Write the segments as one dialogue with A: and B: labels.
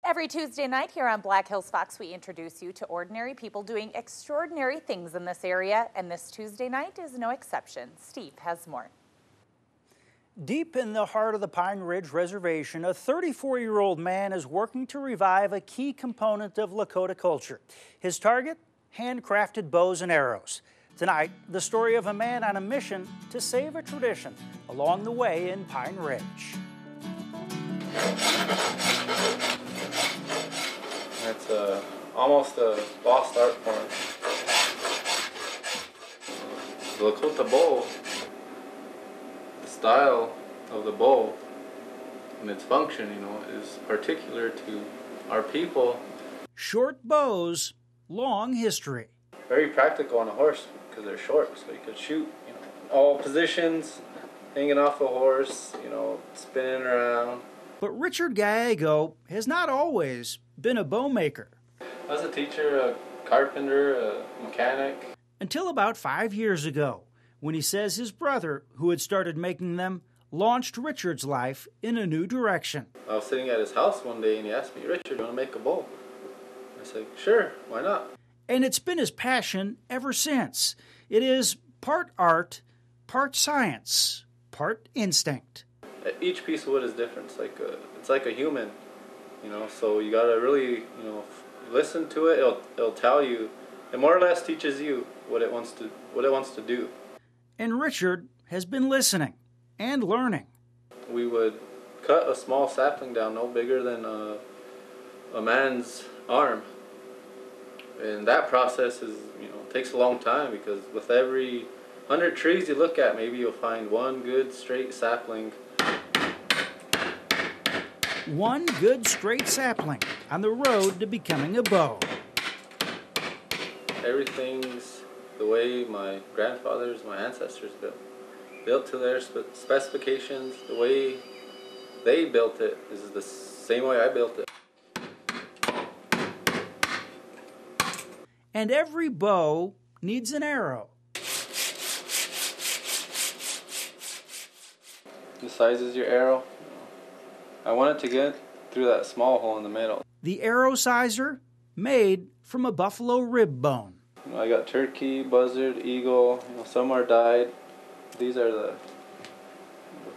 A: Every Tuesday night here on Black Hills Fox, we introduce you to ordinary people doing extraordinary things in this area, and this Tuesday night is no exception. Steve has more.
B: Deep in the heart of the Pine Ridge Reservation, a 34-year-old man is working to revive a key component of Lakota culture. His target? Handcrafted bows and arrows. Tonight, the story of a man on a mission to save a tradition along the way in Pine Ridge.
C: It's almost a lost art form. The Lakota bow, the style of the bow and its function, is particular to our people.
B: Short bows, long history.
C: Very practical on a horse because they're short, so you could shoot, all positions, hanging off a horse, spinning around.
B: But Richard Gallego has not always been a bow maker.
C: I was a teacher, a carpenter, a mechanic.
B: Until about 5 years ago, when he says his brother, who had started making them, launched Richard's life in a new direction.
C: I was sitting at his house one day and he asked me, "Richard, do you want to make a bow?" I said, "Sure, why not?"
B: And it's been his passion ever since. It is part art, part science, part instinct.
C: Each piece of wood is different. It's like a human, so you gotta really, listen to it. It'll tell you, it more or less teaches you what it wants to do.
B: And Richard has been listening and learning.
C: We would cut a small sapling down, no bigger than a man's arm. And that process takes a long time, because with every 100 trees you look at, maybe you'll find one good straight sapling.
B: One good straight sapling on the road to becoming a bow.
C: Everything's the way my grandfathers, my ancestors built to their specifications. The way they built it is the same way I built it.
B: And every bow needs an arrow.
C: The size is your arrow. I want it to get through that small hole in the middle.
B: The arrow sizer made from a buffalo rib bone.
C: I got turkey, buzzard, eagle. Some are dyed. These are the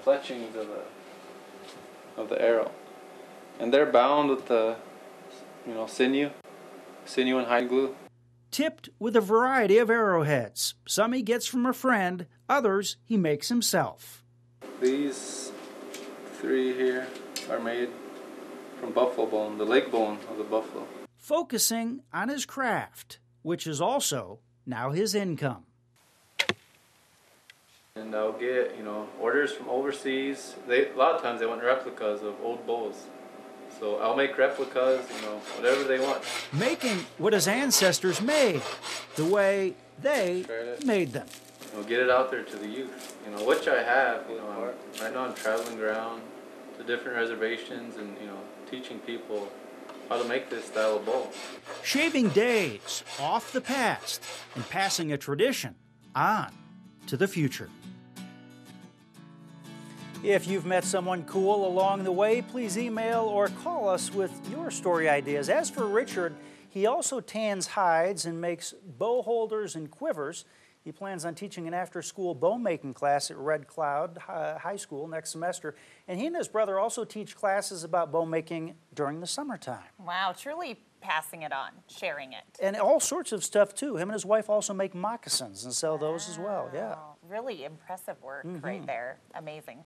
C: fletchings of the arrow, and they're bound with the sinew and hide glue.
B: Tipped with a variety of arrowheads. Some he gets from a friend, others he makes himself.
C: These three here are made from buffalo bone, the leg bone of the buffalo.
B: Focusing on his craft, which is also now his income.
C: And I'll get, orders from overseas. A lot of times they want replicas of old bows. So I'll make replicas, whatever they want.
B: Making what his ancestors made, the way they made them.
C: Get it out there to the youth, which I have. Right now I'm traveling around to different reservations and, teaching people how to make this style of bow.
B: Shaving days off the past and passing a tradition on to the future. If you've met someone cool along the way, please email or call us with your story ideas. As for Richard, he also tans hides and makes bow holders and quivers. He plans on teaching an after-school bow-making class at Red Cloud High School next semester. And he and his brother also teach classes about bow-making during the summertime.
A: Wow, truly passing it on, sharing it.
B: And all sorts of stuff, too. Him and his wife also make moccasins and sell those as well, yeah.
A: Really impressive work right there. Amazing.